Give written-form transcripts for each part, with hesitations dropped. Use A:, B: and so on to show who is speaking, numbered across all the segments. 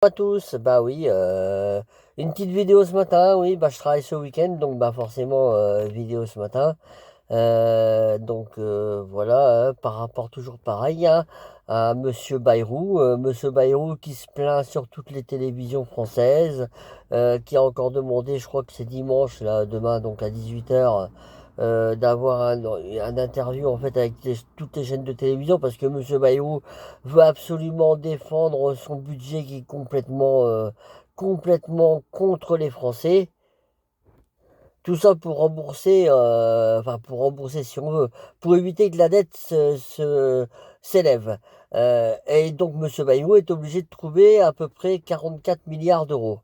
A: À tous, bah oui, une petite vidéo ce matin, oui, bah je travaille ce week-end, donc bah forcément vidéo ce matin. Voilà, par rapport toujours pareil hein, à Monsieur Bayrou, Monsieur Bayrou qui se plaint sur toutes les télévisions françaises, qui a encore demandé, je crois que c'est dimanche, là, demain donc à 18 h, d'avoir un interview en fait avec toutes les chaînes de télévision parce que Monsieur Bayrou veut absolument défendre son budget qui est complètement contre les Français. Tout ça pour rembourser, enfin pour rembourser si on veut, pour éviter que la dette s'élève. Et donc Monsieur Bayrou est obligé de trouver à peu près 44 milliards d'euros.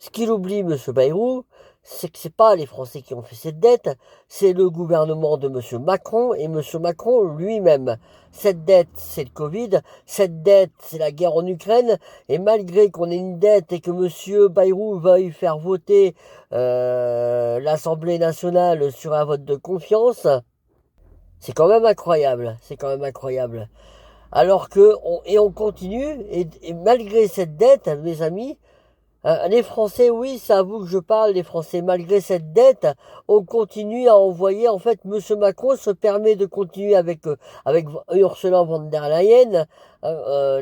A: Ce qu'il oublie, Monsieur Bayrou, c'est que c'est pas les Français qui ont fait cette dette, c'est le gouvernement de Monsieur Macron et Monsieur Macron lui-même. Cette dette, c'est le Covid, cette dette, c'est la guerre en Ukraine, et malgré qu'on ait une dette et que Monsieur Bayrou veuille faire voter l'Assemblée nationale sur un vote de confiance, c'est quand même incroyable, c'est quand même incroyable. Alors que, on continue, et malgré cette dette, mes amis, les Français, oui, c'est à vous que je parle, les Français, malgré cette dette, on continue à envoyer, en fait, Monsieur Macron se permet de continuer avec Ursula von der Leyen,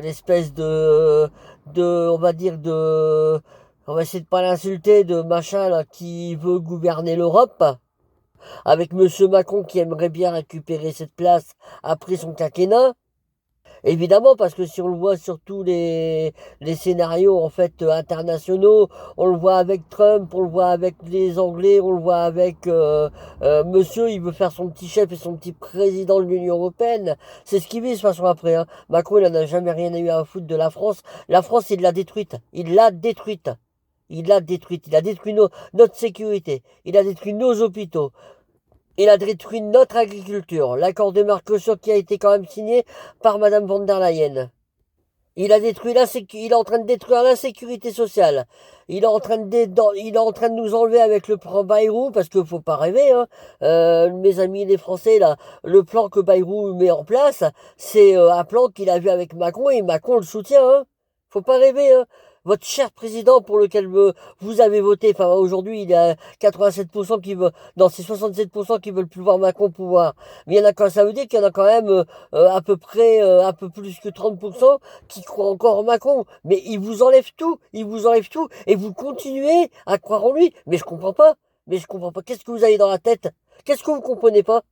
A: l'espèce on va dire on va essayer de pas l'insulter, de machin, là, qui veut gouverner l'Europe, avec Monsieur Macron qui aimerait bien récupérer cette place après son quinquennat. Évidemment, parce que si on le voit sur tous les scénarios en fait internationaux, on le voit avec Trump, on le voit avec les Anglais, on le voit avec Monsieur, il veut faire son petit chef et son petit président de l'Union européenne. C'est ce qu'il vise de toute façon après. Hein. Macron, il n'en a jamais rien eu à foutre de la France. La France, il l'a détruite. Il l'a détruite. Il l'a détruite. Il a détruit notre sécurité. Il a détruit nos hôpitaux. Il a détruit notre agriculture. L'accord de Mercosur qui a été quand même signé par Madame von der Leyen. Il a détruit il est en train de détruire l'insécurité sociale. Il est en train de nous enlever avec le plan Bayrou, parce qu'il faut pas rêver, hein. Mes amis les Français, là, le plan que Bayrou met en place, c'est un plan qu'il a vu avec Macron, et Macron le soutient, hein. Faut pas rêver, hein. Votre cher président pour lequel vous avez voté, enfin aujourd'hui il y a 87% qui veulent, non c'est 67% qui veulent plus voir Macron au pouvoir. Mais il y en a quand ça veut dire qu'il y en a quand même à peu près un peu plus que 30% qui croient encore en Macron. Mais il vous enlève tout, il vous enlève tout, et vous continuez à croire en lui. Mais je comprends pas. Mais je comprends pas. Qu'est-ce que vous avez dans la tête? Qu'est-ce que vous comprenez pas?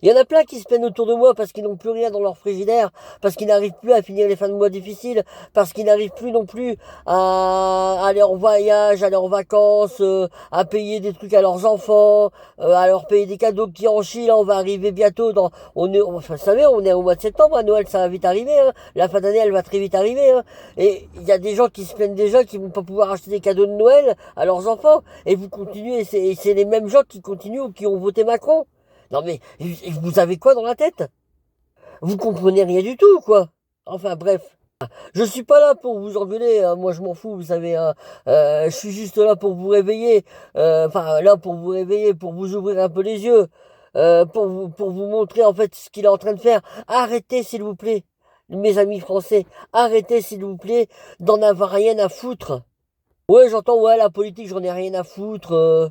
A: Il y en a plein qui se plaignent autour de moi parce qu'ils n'ont plus rien dans leur frigidaire, parce qu'ils n'arrivent plus à finir les fins de mois difficiles, parce qu'ils n'arrivent plus non plus à aller en voyage, à aller en vacances, à payer des trucs à leurs enfants, à leur payer des cadeaux qui en chient. Là, on va arriver bientôt enfin, vous savez, on est au mois de septembre, à Noël, ça va vite arriver, hein. La fin d'année, elle va très vite arriver, hein. Et il y a des gens qui se plaignent déjà qui vont pas pouvoir acheter des cadeaux de Noël à leurs enfants. Et vous continuez, et c'est les mêmes gens qui continuent ou qui ont voté Macron. Non mais, vous avez quoi dans la tête? Vous comprenez rien du tout, quoi. Enfin bref. Je suis pas là pour vous engueuler, hein. Moi je m'en fous, vous savez. Hein. Je suis juste là pour vous réveiller. Enfin, là pour vous réveiller, pour vous ouvrir un peu les yeux. Pour vous montrer en fait ce qu'il est en train de faire. Arrêtez s'il vous plaît, mes amis français. Arrêtez s'il vous plaît d'en avoir rien à foutre. Ouais, j'entends, ouais, la politique, j'en ai rien à foutre.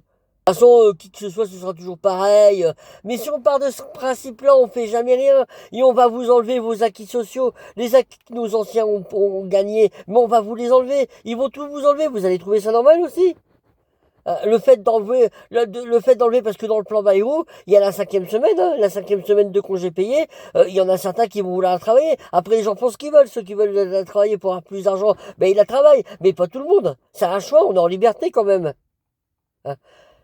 A: De toute façon, qui que ce soit, ce sera toujours pareil. Mais si on part de ce principe-là, on fait jamais rien. Et on va vous enlever vos acquis sociaux. Les acquis que nos anciens ont gagnés. Mais on va vous les enlever. Ils vont tout vous enlever. Vous allez trouver ça normal aussi. Le fait d'enlever, parce que dans le plan Bayrou, il y a la 5e semaine, hein, la 5e semaine de congé payé. Il y en a certains qui vont vouloir travailler. Après, les gens font ce qu'ils veulent. Ceux qui veulent travailler pour avoir plus d'argent, ben ils la travaillent. Mais pas tout le monde. C'est un choix. On est en liberté quand même. Hein.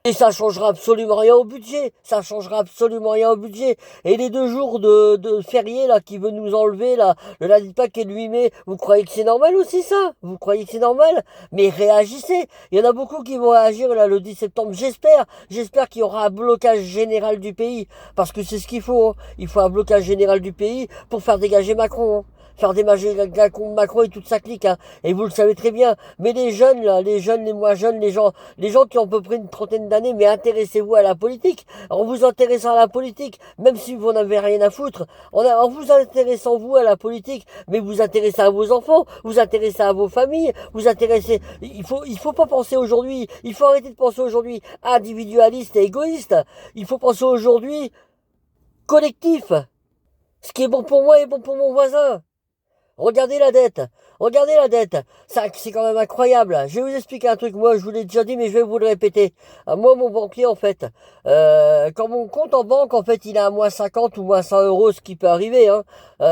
A: Et ça changera absolument rien au budget. Ça changera absolument rien au budget. Et les 2 jours de férié là qui veut nous enlever là, le lundi de Pâques et le 8 mai, vous croyez que c'est normal aussi ça? Vous croyez que c'est normal? Mais réagissez. Il y en a beaucoup qui vont réagir là le 10 septembre. J'espère qu'il y aura un blocage général du pays. Parce que c'est ce qu'il faut. Hein. Il faut un blocage général du pays pour faire dégager Macron. Hein. faire démarrer Macron et toute sa clique, hein, et vous le savez très bien. Mais les jeunes, là, les moins jeunes, les gens qui ont à peu près une trentaine d'années, mais intéressez-vous à la politique. En vous intéressant à la politique, même si vous n'avez rien à foutre, en vous intéressant vous à la politique, mais vous intéressez à vos enfants, vous intéressez à vos familles, vous intéressez. Il faut pas penser aujourd'hui. Il faut arrêter de penser aujourd'hui individualiste et égoïste. Il faut penser aujourd'hui collectif. Ce qui est bon pour moi est bon pour mon voisin. Regardez la dette. Regardez la dette. Ça, c'est quand même incroyable. Je vais vous expliquer un truc. Moi, je vous l'ai déjà dit, mais je vais vous le répéter. Moi, mon banquier, en fait, quand mon compte en banque, en fait, il est à moins 50 ou moins 100 euros, ce qui peut arriver, hein.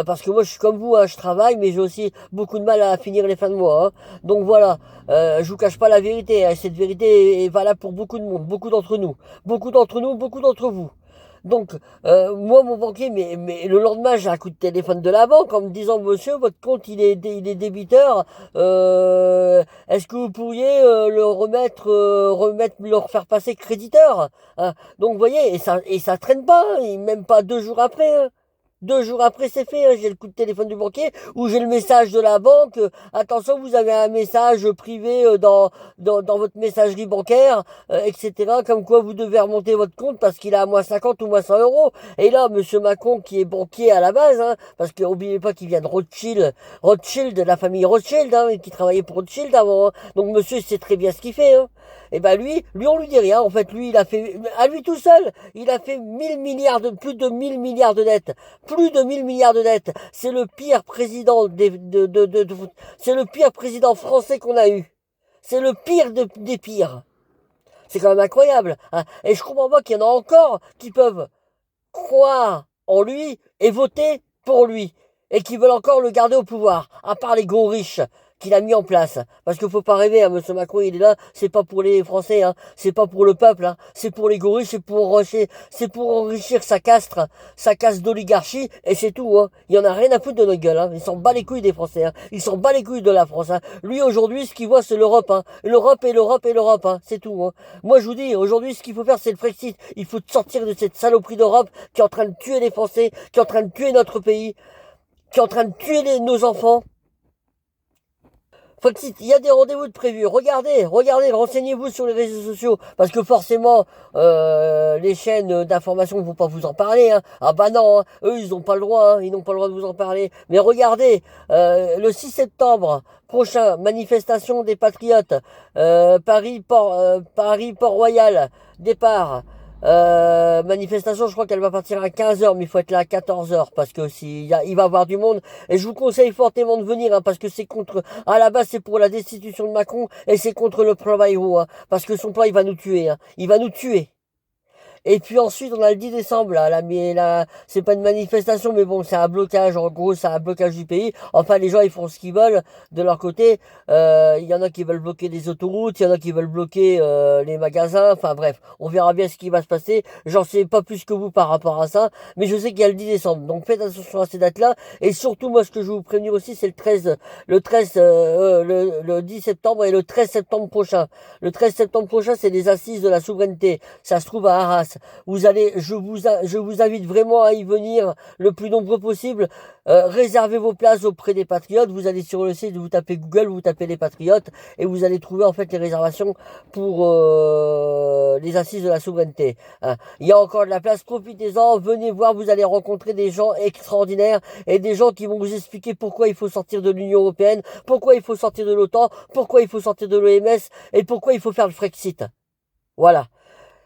A: Parce que moi, je suis comme vous, hein, je travaille, mais j'ai aussi beaucoup de mal à finir les fins de mois, hein. Donc voilà. Je vous cache pas la vérité, hein. Cette vérité est valable pour beaucoup de monde, beaucoup d'entre nous, beaucoup d'entre nous, beaucoup d'entre vous. Donc, moi, mon banquier, mais le lendemain, j'ai un coup de téléphone de la banque en me disant, monsieur, votre compte, il est débiteur. Est-ce que vous pourriez le le refaire passer créditeur, hein. Donc, vous voyez, et ça traîne pas, hein, et même pas 2 jours après, hein. 2 jours après, c'est fait, hein. J'ai le coup de téléphone du banquier ou j'ai le message de la banque. Attention, vous avez un message privé dans votre messagerie bancaire, etc. Comme quoi vous devez remonter votre compte parce qu'il a à moins 50 ou moins 100 euros. Et là, monsieur Macron, qui est banquier à la base, hein, parce que n'oubliez pas qu'il vient de Rothschild, de la famille Rothschild, hein, qui travaillait pour Rothschild avant, hein. Donc monsieur sait très bien ce qu'il fait, hein. Et ben lui on lui dit rien. En fait, lui il a fait à lui tout seul, il a fait 1000 milliards plus de 1000 milliards de dettes, plus de 1000 milliards de dettes. C'est le pire président c'est le pire président français qu'on a eu. C'est le pire des pires. C'est quand même incroyable, hein. Et je comprends pas qu'il y en a encore qui peuvent croire en lui et voter pour lui et qui veulent encore le garder au pouvoir, à part les gros riches qu'il a mis en place. Parce qu'il faut pas rêver, hein, monsieur Macron, il est là, c'est pas pour les Français, hein, c'est pas pour le peuple, hein, c'est pour les gros riches, c'est pour enrichir sa caste d'oligarchie, et c'est tout, hein. Il y en a rien à foutre de notre gueule, hein. Il s'en bat les couilles des Français, hein. Il s'en bat les couilles de la France, hein. Lui, aujourd'hui, ce qu'il voit, c'est l'Europe, hein. L'Europe et l'Europe et l'Europe, hein. C'est tout, hein. Moi, je vous dis, aujourd'hui, ce qu'il faut faire, c'est le Frexit. Il faut sortir de cette saloperie d'Europe qui est en train de tuer les Français, qui est en train de tuer notre pays, qui est en train de tuer nos enfants. Foxit, il y a des rendez-vous de prévus. Regardez, renseignez-vous sur les réseaux sociaux. Parce que forcément, les chaînes d'information ne vont pas vous en parler, hein. Ah bah non, hein. Eux, ils n'ont pas le droit, hein. Ils n'ont pas le droit de vous en parler. Mais regardez, le 6 septembre prochain, manifestation des Patriotes, Paris, Port-Royal, départ. Manifestation, je crois qu'elle va partir à 15 heures, mais il faut être là à 14 heures parce que il va y avoir du monde. Et je vous conseille fortement de venir, hein, parce que c'est à la base, c'est pour la destitution de Macron et c'est contre le plan Bayrou, hein, parce que son plan, il va nous tuer, hein. Il va nous tuer. Et puis ensuite, on a le 10 décembre, là, c'est pas une manifestation, mais bon, c'est un blocage, en gros, c'est un blocage du pays. Enfin, les gens, ils font ce qu'ils veulent de leur côté. Il y en a qui veulent bloquer les autoroutes, il y en a qui veulent bloquer les magasins. Enfin bref, on verra bien ce qui va se passer. J'en sais pas plus que vous par rapport à ça, mais je sais qu'il y a le 10 décembre. Donc faites attention à ces dates-là. Et surtout, moi, ce que je vais vous prévenir aussi, c'est le 10 septembre et le 13 septembre prochain. Le 13 septembre prochain, c'est les assises de la souveraineté. Ça se trouve à Arras. Je vous invite vraiment à y venir le plus nombreux possible. Réservez vos places auprès des Patriotes. Vous allez sur le site, vous tapez Google, vous tapez les Patriotes et vous allez trouver en fait les réservations pour les assises de la souveraineté, hein. Il y a encore de la place, profitez-en, venez voir, vous allez rencontrer des gens extraordinaires et des gens qui vont vous expliquer pourquoi il faut sortir de l'Union Européenne, pourquoi il faut sortir de l'OTAN, pourquoi il faut sortir de l'OMS et pourquoi il faut faire le Frexit. Voilà.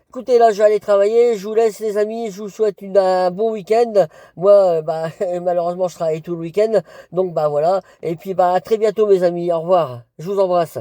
A: Écoutez, là, je vais aller travailler. Je vous laisse, les amis. Je vous souhaite un bon week-end. Moi, malheureusement, je travaille tout le week-end. Donc, voilà. Et puis, à très bientôt, mes amis. Au revoir. Je vous embrasse.